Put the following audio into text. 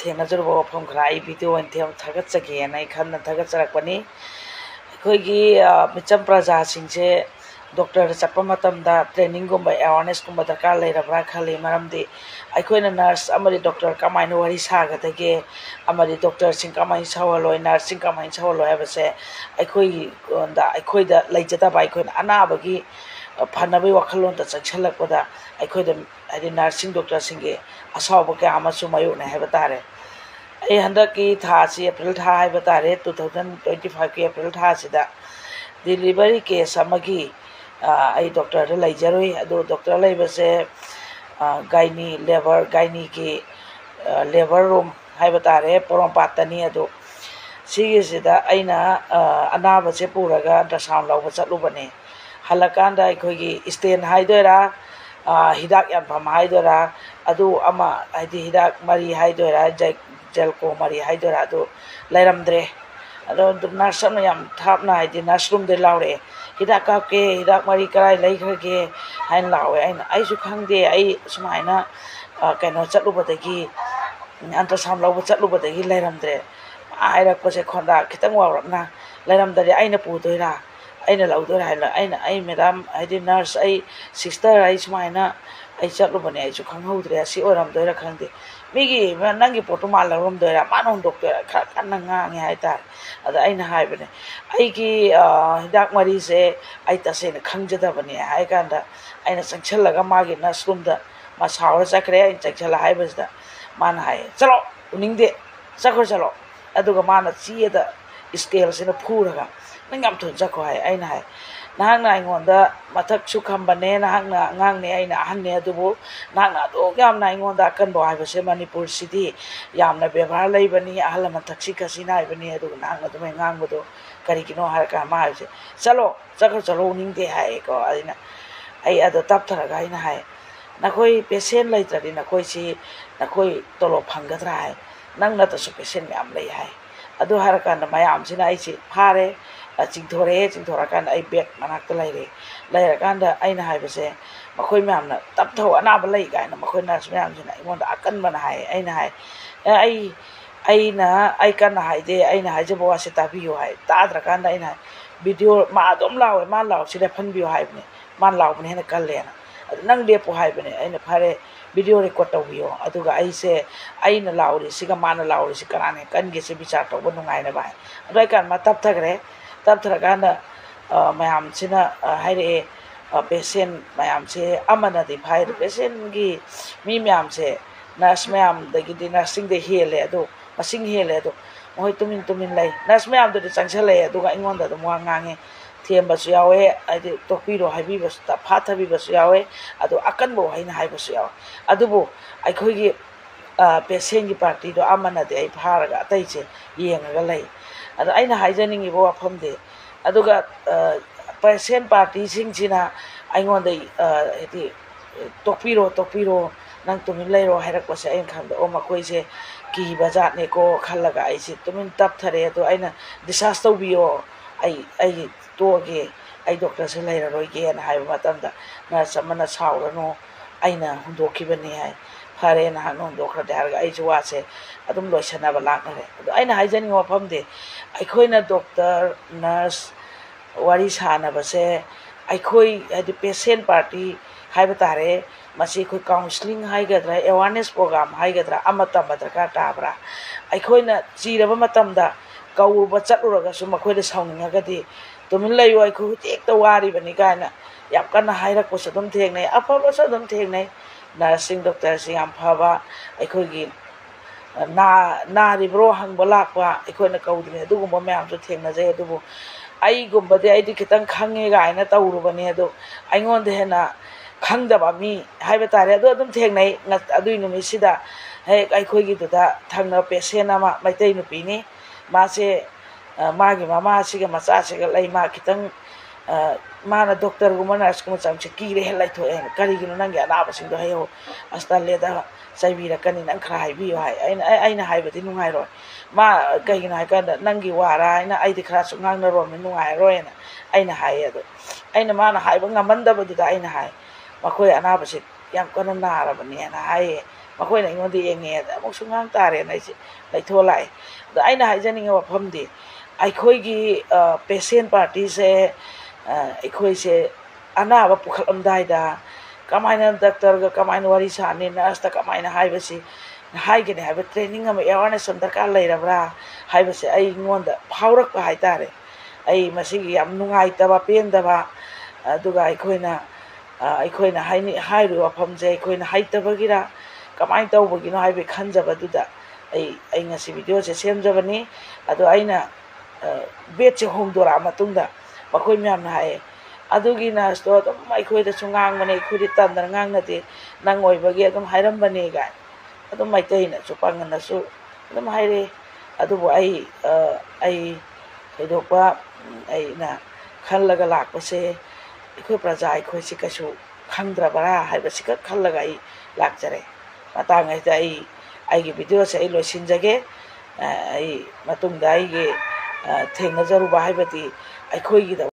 ꯊꯦꯡꯅꯖꯔꯨꯕ ꯋꯥꯐꯝ ꯈꯔ ꯑꯩ ꯚꯤꯗꯤꯑꯣ ꯑꯣꯏꯅ ꯊꯥꯒꯠꯆꯒꯦꯅ ꯑꯩ ꯈꯟꯅ ꯊꯥꯒꯠꯆꯔꯛꯄꯅꯤ ꯑꯩꯈꯣꯏꯒꯤ ꯃꯤꯆꯝ ꯄ꯭ꯔꯖꯥꯁꯤꯡꯁꯦ ꯗꯣꯛꯇꯔꯗ ꯆꯠꯄ ꯃꯇꯝꯗ ꯇ꯭ꯔꯦꯅꯤꯡꯒꯨꯝꯕ ꯑꯦꯋꯥꯔꯅꯦꯁꯀꯨꯝꯕ ꯗꯔꯀꯥꯔ ꯂꯩꯔꯕ꯭ꯔꯥ ꯈꯜꯂꯤ ꯃꯔꯝꯗꯤ ꯑꯩꯈꯣꯏꯅ ꯅꯔꯁ ꯑꯃꯗꯤ ꯗꯣꯛꯇꯔ ꯀꯃꯥꯏꯅ ꯋꯥꯔꯤ ꯁꯥꯒꯗꯒꯦ ꯑꯃꯗꯤ ꯗꯣꯛꯇꯔꯁꯤꯡ ꯀꯃꯥꯏꯅ ꯁꯧꯍꯜꯂꯣꯏ ꯅꯔꯁꯁꯤꯡ ꯀꯃꯥꯏꯅ ꯁꯧꯍꯜꯂꯣꯏ ꯍꯥꯏꯕꯁꯦ ꯑꯩꯈꯣꯏꯗ ꯂꯩꯖꯗꯕ ꯑꯩꯈꯣꯏꯅ ꯑꯅꯥꯕꯒꯤ ꯐꯅꯕꯒꯤ ꯋꯥꯈꯜꯂꯣꯟꯗ ꯆꯪꯁꯤꯜꯂꯛꯄꯗ ꯑꯩꯈꯣꯏꯗ ꯍꯥꯏꯗꯤ ꯅꯔꯁꯁꯤꯡ ꯗꯣꯛꯇꯔꯁꯤꯡꯒꯤ ꯑꯁꯥꯎꯕ ꯀꯌా ꯑꯃꯁꯨ ꯃꯥꯌꯣꯛꯅꯩ ꯍꯥꯏꯕ ꯇꯥꯔꯦ ꯑꯩ ꯍꯟꯗꯛꯀꯤ ꯊꯥꯁꯤ ꯑꯦꯄ꯭ꯔꯤꯜ ꯊꯥ ꯍꯥꯏꯕ ꯇꯥꯔꯦ 2025ꯀꯤ ꯑꯦꯄ꯭ꯔꯤꯜ ꯊꯥꯁꯤꯗ ꯗꯤꯂꯤꯚꯔꯤ ꯀꯦꯁ ꯑꯃꯒꯤ ꯑꯩ ꯗꯣꯛꯇꯔꯗ ꯂꯩꯖꯔꯨꯏ ꯑꯗꯨ ꯗꯣꯛꯇꯔ ꯂꯩꯕꯁꯦ ꯒꯥꯏꯅꯤꯒꯤ ꯂꯦꯕꯔ ꯔꯨꯝ ꯍꯥꯏꯕ ꯇꯥꯔꯦ ꯄꯣꯔꯣꯝꯄꯥꯠꯇꯅꯤ ꯑꯗꯨ ꯁꯤꯒꯤꯁꯤꯗ ꯑꯩꯅ ꯑꯅꯥꯕꯁꯦ ꯄꯨꯔꯒ ꯑꯜꯇ꯭ꯔꯥꯁꯥꯎꯟ ꯂꯧꯕ ꯆꯠꯂꯨꯕꯅꯦ ꯍꯜꯂꯛꯀꯥꯟꯗ ꯑꯩꯈꯣꯏꯒꯤ ꯁ꯭ꯇꯦꯟ ꯍꯥꯏꯗꯣꯏꯔꯥ ꯍꯤꯗꯥꯛ ꯌꯥꯟꯐꯝ ꯍꯥꯏꯗꯣꯏꯔꯥ ꯑꯗꯨ ꯑꯃ ꯍꯥꯏꯗꯤ ꯍꯤꯗꯥꯛ ꯃꯔꯤ ꯍꯥꯏꯗꯣꯏꯔꯥ ꯖꯦꯜꯀꯣ ꯃꯔꯤ ꯍꯥꯏꯗꯣꯏꯔꯥ ꯑꯗꯨ ꯂꯩꯔꯝꯗ꯭ꯔꯦ ꯑꯗꯣ ꯅꯔꯁ ꯑꯃꯅ ꯌꯥꯝ ꯊꯥꯞꯅ ꯍꯥꯏꯗꯤ ꯅꯔꯁ ꯔꯨꯝꯗꯩ ꯂꯥꯎꯔꯛꯑꯦ ꯍꯤꯗꯥꯛ ꯀꯥꯞꯀꯦ ꯍꯤꯗꯥꯛ ꯃꯔꯤ ꯀꯔꯥꯏ ꯂꯩꯈ꯭ꯔꯒꯦ ꯍꯥꯏꯅ ꯂꯥꯎꯋꯦ ꯑꯩꯁꯨ ꯈꯪꯗꯦ ꯑꯩ ꯁꯨꯃꯥꯏꯅ ꯀꯩꯅꯣ ꯆꯠꯂꯨꯕꯗꯒꯤ ꯑꯜꯇ꯭ꯔꯥꯁꯥꯎꯟ ꯂꯧꯕ ꯆꯠꯂꯨꯕꯗꯒꯤ ꯂꯩꯔꯝꯗ꯭ꯔꯦ ꯍꯥꯏꯔꯛꯄꯁꯦ ꯈꯣꯟꯗꯥ ꯈꯤꯇꯪ ꯋꯥꯎꯔꯞꯅ ꯂꯩꯔꯝꯗ꯭ꯔꯗꯤ ꯑꯩꯅ ꯄꯨꯗꯣꯏꯔꯥ ꯑꯩꯅ ꯂꯧꯗꯣꯏꯔꯥ ꯍꯥꯏꯅ ꯑꯩ ꯃꯦꯗꯥꯝ ꯍꯥꯏꯗꯤ ꯅꯔꯁ ꯑꯩ ꯁꯤꯁꯇꯔ ꯑꯩ ꯁꯨꯃꯥꯏꯅ ꯑꯩ ꯆꯠꯂꯨꯕꯅꯦ ꯑꯩꯁꯨ ꯈꯪꯍꯧꯗ꯭ꯔꯦ ꯑꯁꯤ ꯑꯣꯏꯔꯝꯗꯣꯏꯔꯥ ꯈꯪꯗꯦ ꯅꯪꯒꯤ ꯄꯣꯠꯇꯣ ꯃꯥ ꯂꯧꯔꯝꯗꯣꯏꯔꯥ ꯃꯥꯅ ꯍꯨꯟꯗꯣꯛꯇꯣꯏꯔꯥ ꯈꯔ ꯀꯟꯅ ꯉꯥꯡꯉꯦ ꯍꯥꯏꯇꯥꯔꯦ ꯑꯗ ꯑꯩꯅ ꯍꯥꯏꯕꯅꯦ ꯑꯩꯒꯤ ꯍꯤꯗꯥꯛ ꯃꯔꯤꯁꯦ ꯑꯩ ꯇꯁꯦꯡꯅ ꯈꯪꯖꯗꯕꯅꯦ ꯍꯥꯏ ꯀꯥꯟꯗ ꯑꯩꯅ ꯆꯪꯁꯤꯜꯂꯒ ꯃꯥꯒꯤ ꯅꯔꯁ ꯔꯨꯝꯗ ꯃꯥ ꯁꯥꯎꯔ ꯆꯠꯈ꯭ꯔꯦ ꯑꯩꯅ ꯆꯪꯁꯤꯜꯂ ꯍꯥꯏꯕꯁꯤꯗ ꯃꯥꯅ ꯍꯥꯏꯌꯦ ꯆꯠꯂꯣ ꯎꯅꯤꯡꯗꯦ ꯆꯠꯈ꯭ꯔꯣ ꯆꯠꯂꯣ ꯑꯗꯨꯒ ꯃꯥꯅ ꯆꯦꯗ ꯏꯁꯀꯦꯜꯁꯤꯅ ꯐꯨꯔꯒ ꯅꯪ ꯌꯥꯝ ꯊꯨꯅ ꯆꯠꯈꯣ ꯍꯥꯏ ꯑꯩꯅ ꯍꯥꯏ ꯅꯍꯥꯛꯅ ꯑꯩꯉꯣꯟꯗ ꯃꯊꯛꯁꯨ ꯈꯝꯕꯅꯦ ꯅꯍꯥꯛꯅ ꯑꯉꯥꯡꯅꯦ ꯑꯩꯅ ꯑꯍꯟꯅꯦ ꯑꯗꯨꯕꯨ ꯅꯍꯥꯛꯅ ꯑꯗꯨꯛ ꯌꯥꯝꯅ ꯑꯩꯉꯣꯟꯗ ꯑꯀꯟꯕ ꯍꯥꯏꯕꯁꯦ ꯃꯅꯤꯄꯨꯔꯁꯤꯗꯤ ꯌꯥꯝꯅ ꯕꯦꯕꯥꯔ ꯂꯩꯕꯅꯤ ꯑꯍꯜ ꯂꯃꯟ ꯊꯛꯁꯤ ꯈꯥꯁꯤ ꯅꯥꯏꯕꯅꯤ ꯑꯗꯨꯒ ꯅꯍꯥꯛꯅ ꯑꯗꯨꯃꯥꯏꯅ ꯉꯥꯡꯕꯗꯣ ꯀꯔꯤꯒꯤꯅꯣ ꯍꯥꯏꯔꯀꯥꯟꯗ ꯃꯥ ꯍꯥꯏꯕꯁꯦ ꯆꯠꯈ꯭ꯔꯣ ꯆꯠꯂꯣ ꯎꯅꯤꯡꯗꯦ ꯍꯥꯏꯌꯦꯀꯣ ꯑꯩ ꯑꯗꯣ ꯇꯞꯊꯔꯒ ꯑꯩꯅ ꯍꯥꯏ ꯅꯈꯣꯏ ꯄꯦꯁꯦꯟ ꯂꯩꯇ꯭ꯔꯗꯤ ꯅꯈꯣꯏ ꯇꯣꯂꯣꯞ ꯐꯪꯒꯗ꯭ꯔꯥ ꯍꯥꯏ ꯅꯪ ꯅꯠꯇꯁꯨ ꯄꯦꯁꯦꯟ ꯃꯌꯥꯝ ꯂꯩ ꯍꯥꯏ ꯑꯗꯨ ꯍꯥꯏꯔꯀꯥꯟꯗ ꯃꯌꯥꯝꯁꯤꯅ ꯑꯩꯁꯤ ꯐꯥꯔꯦ ꯆꯤꯡꯊꯣꯔꯛꯑꯀꯥꯟꯗ ꯑꯩ ꯕꯦꯛ ꯃꯅꯥꯛꯇ ꯂꯩꯔꯀꯥꯟꯗ ꯑꯩꯅ ꯍꯥꯏꯕꯁꯦ ꯃꯈꯣꯏ ꯃꯌꯥꯝꯅ ꯇꯞꯊꯧ ꯑꯅꯥꯕ ꯂꯩ ꯀꯥꯏꯅ ꯃꯈꯣꯏ ꯅꯔꯁ ꯃꯌꯥꯝꯁꯤꯅ ꯑꯩꯉꯣꯟꯗ ꯑꯀꯟꯕꯅ ꯍꯥꯏ ꯑꯩꯅ ꯍꯥꯏ ꯑꯩ ꯀꯟꯅ ꯍꯥꯏꯗꯦ ꯑꯩꯅ ꯍꯥꯏꯖꯕ ꯋꯥꯁꯦ ꯇꯥꯕꯤꯌꯨ ꯍꯥꯏ ꯇꯥꯗ꯭ꯔꯀꯥꯟꯗ ꯑꯩꯅ ꯍꯥꯏ ꯚꯤꯗꯤꯑꯣ ꯃꯥ ꯑꯗꯨꯝ ꯂꯥꯎꯋꯦ ꯃꯥ ꯂꯥꯎꯔꯤꯁꯤ ꯂꯦꯞꯍꯟꯕꯤꯌꯨ ꯍꯥꯏꯕꯅꯦ ꯃꯥꯅ ꯂꯥꯎꯕꯅ ꯍꯦꯟꯅ ꯀꯜꯂꯦꯅ ꯑꯗꯨ ꯅꯪ ꯂꯦꯞꯄꯨ ꯍꯥꯏꯕꯅꯦ ꯑꯩꯅ ꯐꯔꯦ ꯚꯤꯗꯤꯑꯣ ꯔꯦꯀꯣꯔꯠ ꯇꯧꯕꯤꯌꯣ ꯑꯗꯨꯒ ꯑꯩꯅ ꯂꯥꯎꯔꯤꯁꯤꯒ ꯃꯥꯅ ꯂꯥꯎꯔꯤꯁꯤ ꯀꯅꯥꯅ ꯀꯟꯒꯦꯁꯦ ꯕꯤꯆꯥꯔ ꯇꯧꯕ ꯅꯨꯡꯉꯥꯏꯅꯕ ꯍꯥꯏ ꯑꯗꯨ ꯑꯣꯏꯀꯥꯟꯗ ꯃꯥ ꯇꯞꯊꯔꯀꯥꯟꯗ ꯃꯌꯥꯝꯁꯤꯅ ꯍꯥꯏꯔꯛꯑꯦ ꯄꯦꯁꯦꯟ ꯃꯌꯥꯝꯁꯦ ꯑꯃꯅꯗꯤ ꯐꯥꯏ ꯄꯦꯁꯦꯟꯒꯤ ꯃꯤ ꯃꯌꯥꯝꯁꯦ ꯅꯔꯁ ꯃꯌꯥꯝꯗꯒꯤꯗꯤ ꯅꯔꯁꯁꯤꯡꯗ ꯍꯦꯜꯂꯦ ꯑꯗꯣ ꯃꯁꯤꯡ ꯍꯦꯜꯂꯦ ꯑꯗꯣ ꯃꯈꯣꯏ ꯇꯨꯃꯤꯟ ꯂꯩ ꯅꯔꯁ ꯃꯌꯥꯝꯗꯨꯗꯤ ꯆꯪꯁꯤꯜꯂꯛꯑꯦ ꯑꯗꯨꯒ ꯑꯩꯉꯣꯟꯗ ꯑꯗꯨꯝ ꯋꯥ ꯉꯥꯡꯉꯦ ꯊꯦꯝꯕꯁꯨ ꯌꯥꯎꯋꯦ ꯍꯥꯏꯗꯤ ꯇꯣꯛꯄꯤꯔꯣ ꯍꯥꯏꯕꯤꯕꯁꯨ ꯐꯥꯊꯕꯤꯕꯁꯨ ꯌꯥꯎꯋꯦ ꯑꯗꯣ ꯑꯀꯟꯕ ꯋꯥꯍꯩꯅ ꯍꯥꯏꯕꯁꯨ ꯌꯥꯎꯋꯦ ꯑꯗꯨꯕꯨ ꯑꯩꯈꯣꯏꯒꯤ ꯄꯦꯁꯦꯟꯒꯤ ꯄꯥꯔꯇꯤꯗꯣ ꯑꯃꯅꯗꯤ ꯑꯩ ꯐꯥꯔꯒ ꯑꯇꯩꯁꯦ ꯌꯦꯡꯉꯒ ꯂꯩ ꯑꯗꯣ ꯑꯩꯅ ꯍꯥꯏꯖꯅꯤꯡꯉꯤꯕ ꯋꯥꯐꯝꯗꯤ ꯑꯗꯨꯒ ꯄꯦꯁꯦꯟ ꯄꯥꯔꯇꯤꯁꯤꯡꯁꯤꯅ ꯑꯩꯉꯣꯟꯗ ꯍꯥꯏꯗꯤ ꯇꯣꯛꯄꯤꯔꯣ ꯅꯪ ꯇꯨꯃꯤꯟ ꯂꯩꯔꯣ ꯍꯥꯏꯔꯛꯄꯁꯦ ꯑꯩꯅ ꯈꯪꯕ ꯃꯈꯣꯏꯁꯦ ꯀꯤꯕ ꯖꯥꯠꯅꯦꯀꯣ ꯈꯜꯂꯒ ꯑꯩꯁꯦ ꯇꯨꯃꯤꯟ ꯇꯞꯊꯔꯦ ꯑꯗꯣ ꯑꯩꯅ ꯗꯤꯁꯆꯥꯔꯖ ꯇꯧꯕꯤꯌꯣ ꯑꯩ ꯇꯣꯛꯑꯒꯦ ꯑꯩ ꯗꯣꯛꯇꯔꯁꯦ ꯂꯩꯔꯔꯣꯏꯒꯦꯅ ꯍꯥꯏꯕ ꯃꯇꯝꯗ ꯅꯔꯁ ꯑꯃꯅ ꯁꯥꯎꯔꯅꯨ ꯑꯩꯅ ꯍꯨꯟꯗꯣꯛꯈꯤꯕꯅꯤ ꯍꯥꯏ ꯐꯔꯦ ꯅꯍꯥꯛꯅ ꯍꯨꯟꯗꯣꯛꯈ꯭ꯔꯗꯤ ꯍꯥꯏꯔꯒ ꯑꯩꯁꯨ ꯋꯥꯁꯦ ꯑꯗꯨꯝ ꯂꯣꯏꯁꯟꯅꯕ ꯂꯥꯛꯅꯔꯦ ꯑꯗꯣ ꯑꯩꯅ ꯍꯥꯏꯖꯅꯤꯡꯕ ꯋꯥꯐꯝꯗꯤ ꯑꯩꯈꯣꯏꯅ ꯗꯣꯛꯇꯔ ꯅꯔꯁ ꯋꯥꯔꯤ ꯁꯥꯟꯅꯕꯁꯦ ꯑꯩꯈꯣꯏ ꯍꯥꯏꯗꯤ ꯄꯦꯁꯦꯟ ꯄꯥꯔꯇꯤ ꯍꯥꯏꯕ ꯇꯥꯔꯦ ꯃꯁꯤ ꯑꯩꯈꯣꯏ ꯀꯥꯎꯟꯁꯤꯂꯤꯡ ꯍꯥꯏꯒꯗ꯭ꯔꯥ ꯑꯦꯋꯥꯔꯅꯦꯁ ꯄ꯭ꯔꯣꯒ꯭ꯔꯥꯝ ꯍꯥꯏꯒꯗ꯭ꯔꯥ ꯑꯃ ꯇꯝꯕ ꯗꯔꯀꯥꯔ ꯇꯥꯕ꯭ꯔꯥ ꯑꯩꯈꯣꯏꯅ ꯆꯤꯔꯕ ꯃꯇꯝꯗ ꯀꯧꯔꯨꯕ ꯆꯠꯂꯨꯔꯒꯁꯨ ꯃꯈꯣꯏꯗ ꯁꯥꯎꯅꯤꯡꯉꯒꯗꯤ ꯇꯨꯃꯤꯟ ꯂꯩꯌꯨ ꯑꯩꯈꯣꯏ ꯍꯧꯖꯤꯛ ꯍꯦꯛꯇ ꯋꯥꯔꯤꯕꯅꯤ ꯀꯥꯏꯅ ꯌꯥꯝ ꯀꯟꯅ ꯍꯥꯏꯔꯛꯄꯁꯨ ꯑꯗꯨꯝ ꯊꯦꯡꯅꯩ ꯑꯐꯕꯁꯨ ꯑꯗꯨꯝ ꯊꯦꯡꯅꯩ ꯅꯔꯁꯁꯤꯡ ꯗꯣꯛꯇꯔꯁꯤꯡ ꯌꯥꯝ ꯐꯕ ꯑꯩꯈꯣꯏꯒꯤ ꯅꯥꯔꯤꯕ꯭ꯔꯣ ꯍꯪꯕ ꯂꯥꯛꯄ ꯑꯩꯈꯣꯏꯅ ꯀꯧꯗ꯭ꯔꯤꯉꯩ ꯑꯗꯨꯒꯨꯝꯕ ꯃꯌꯥꯝꯁꯨ ꯊꯦꯡꯅꯖꯩ ꯑꯗꯨꯕꯨ ꯑꯩꯗꯤ ꯈꯤꯇꯪ ꯈꯪꯉꯦ ꯀꯥꯏꯅ ꯇꯧꯔꯨꯕꯅꯤ ꯑꯗꯣ ꯑꯩꯉꯣꯟꯗ ꯍꯦꯟꯅ ꯈꯪꯗꯕ ꯃꯤ ꯍꯥꯏꯕ ꯇꯥꯔꯦ ꯑꯗꯣ ꯑꯗꯨꯝ ꯊꯦꯡꯅꯩ ꯑꯗꯨꯒꯤ ꯅꯨꯃꯤꯠꯁꯤꯗ ꯍꯦꯛ ꯑꯩꯈꯣꯏꯒꯤꯗꯨꯗ ꯊꯪꯅꯕ ꯄꯦꯁꯦꯟ ꯑꯃ ꯃꯩꯇꯩ ꯅꯨꯄꯤꯅꯤ ꯃꯥꯁꯦ ꯃꯥꯒꯤ ꯃꯃꯥꯁꯤꯒ ꯃꯆꯥꯁꯤꯒ ꯂꯩ ꯃꯥ ꯈꯤꯇꯪ ꯃꯥꯅ ꯗꯣꯛꯇꯔꯒꯨꯝꯕ ꯅꯔꯁꯀꯨꯝꯕ ꯆꯪꯕꯁꯦ ꯀꯤꯔꯦ ꯂꯩꯊꯣꯛꯑꯦ ꯀꯔꯤꯒꯤꯅꯣ ꯅꯪꯒꯤ ꯑꯅꯥꯕꯁꯤꯡꯗꯣ ꯍꯥꯏꯌꯣ ꯑꯁ ꯇꯜꯂꯦꯗ ꯆꯩꯕꯤꯔꯛꯀꯅꯤ ꯅꯪ ꯈꯔ ꯍꯥꯏꯕꯤꯌꯨ ꯍꯥꯏ ꯑꯩꯅ ꯍꯥꯏꯕꯗꯤ ꯅꯨꯡꯉꯥꯏꯔꯣꯏ ꯃꯥ ꯀꯩꯒꯤꯅꯣ ꯍꯥꯏ ꯀꯥꯟꯗ ꯅꯪꯒꯤ ꯋꯥꯔꯥ ꯍꯥꯏꯅ ꯑꯩꯗꯤ ꯈꯔꯁꯨ ꯉꯥꯡꯅꯔꯣꯝꯅꯤ ꯅꯨꯡꯉꯥꯏꯔꯣꯏꯅ ꯑꯩꯅ ꯍꯥꯏꯌꯦ ꯑꯗꯣ ꯃꯥꯅ ꯍꯥꯏꯕ ꯉꯝꯃꯟꯗꯕꯗꯨꯗ ꯑꯩꯅ ꯍꯥꯏ ꯃꯈꯣꯏ ꯑꯅꯥꯕꯁꯤ ꯌꯥꯝ ꯀꯟꯅ ꯅꯥꯔꯕꯅꯦꯅ ꯍꯥꯏꯌꯦ ꯃꯈꯣꯏꯅ ꯑꯩꯉꯣꯟꯗ ꯌꯦꯡꯉꯦꯗ ꯑꯃꯨꯛꯁꯨ ꯉꯥꯡ ꯇꯥꯔꯦꯅ ꯑꯩꯁꯦ ꯂꯩꯊꯣꯛ ꯂꯥꯛꯑꯦ ꯑꯗꯣ ꯑꯩꯅ ꯍꯥꯏꯖꯅꯤꯡꯉꯤ ꯋꯥꯐꯝꯗꯤ ꯑꯩꯈꯣꯏꯒꯤ ꯄꯦꯁꯦꯟ ꯄꯥꯔꯇꯤꯁꯦ ꯑꯩꯈꯣꯏꯁꯦ ꯑꯅꯥꯕ ꯄꯨꯈꯠꯂꯝꯗꯥꯏꯗ ꯀꯃꯥꯏꯅ ꯗꯣꯛꯇꯔꯒ ꯀꯃꯥꯏꯅ ꯋꯥꯔꯤ ꯁꯥꯅꯤ ꯅꯔꯁꯇ ꯀꯃꯥꯏꯅ ꯍꯥꯏꯒꯅꯤ ꯍꯥꯏꯕ ꯇ꯭ꯔꯦꯅꯤꯡ ꯑꯃ ꯑꯦꯋꯥꯔꯅꯦꯁ ꯑꯃ ꯗꯔꯀꯥꯔ ꯂꯩꯔꯕ꯭ꯔꯥ ꯍꯥꯏꯕꯁꯦ ꯑꯩꯉꯣꯟꯗ ꯐꯥꯎꯔꯛꯄ ꯍꯥꯏꯇꯥꯔꯦ ꯑꯩ ꯃꯁꯤꯒꯤ ꯌꯥꯝ ꯅꯨꯡꯉꯥꯏꯇꯕ ꯄꯦꯟꯗꯕ ꯑꯗꯨꯒ ꯑꯩꯈꯣꯏꯅ ꯍꯥꯏꯔꯤꯕ ꯋꯥꯐꯝꯁꯦ ꯑꯩꯈꯣꯏꯅ ꯍꯩꯇꯕꯒꯤꯔ ꯀꯃꯥꯏꯅ ꯇꯧꯕꯒꯤꯅꯣ ꯍꯥꯏꯕꯒꯤ ꯈꯟꯖꯕꯗꯨꯗ ꯑꯩ ꯉꯁꯤ ꯚꯤꯗꯤꯑꯣꯁꯦ ꯁꯦꯝꯖꯕꯅꯤ ꯑꯗꯣ ꯑꯩꯅ ꯕꯦꯗꯁꯦ ꯍꯣꯡꯗꯣꯔꯛꯑ ꯃꯇꯨꯡꯗ ꯃꯈꯣꯏ ꯃꯌꯥꯝꯅ ꯍꯥꯏꯌꯦ ꯑꯗꯨꯒꯤ ꯅꯔꯁꯇꯣ ꯑꯗꯨꯝ ꯑꯩꯈꯣꯏꯗꯁꯨ ꯉꯥꯡꯕꯅꯦ ꯑꯩꯈꯣꯏꯗꯤ ꯇꯟꯗꯅ ꯉꯥꯡꯅꯗꯦ ꯅꯪ ꯑꯣꯏꯕꯒꯤ ꯑꯗꯨꯝ ꯍꯥꯏꯔꯝꯕꯅꯦ ꯀꯥꯏꯅ ꯑꯗꯨꯝ ꯃꯩꯇꯩꯅꯁꯨ ꯄꯥꯡꯒꯜꯅꯁꯨ ꯑꯗꯨꯝ ꯍꯥꯏꯔꯛꯑꯦ ꯑꯗꯨꯕꯨ ꯑꯩ ꯊꯣꯏꯗꯣꯛꯄ ꯑꯩꯅ ꯈꯜꯂꯒ ꯂꯥꯛꯄꯁꯦ ꯑꯩꯈꯣই ꯄ꯭ꯔꯖꯥ ꯑꯩꯈꯣꯏꯁꯤ ꯀꯩꯁꯨ ꯈꯪꯗ꯭ꯔꯕꯔꯥ ꯍꯥꯏꯕꯁꯤꯈꯛ ꯈꯜꯂꯒ ꯑꯩ ꯂꯥꯛꯆꯔꯦ ꯃꯇꯥꯡ ꯑꯁꯤꯗ ꯑꯩꯒꯤ ꯚꯤꯗꯤꯑꯣꯁꯦ ꯑꯩ ꯂꯣꯏꯁꯤꯟꯖꯒꯦ ꯑꯩ ꯃꯇꯨꯡꯗ ꯑꯩꯒꯤ ꯊꯦꯡꯅꯖꯔꯨꯕ ꯍꯥꯏꯕꯗꯤ ꯑꯩꯈꯣꯏꯒꯤꯗ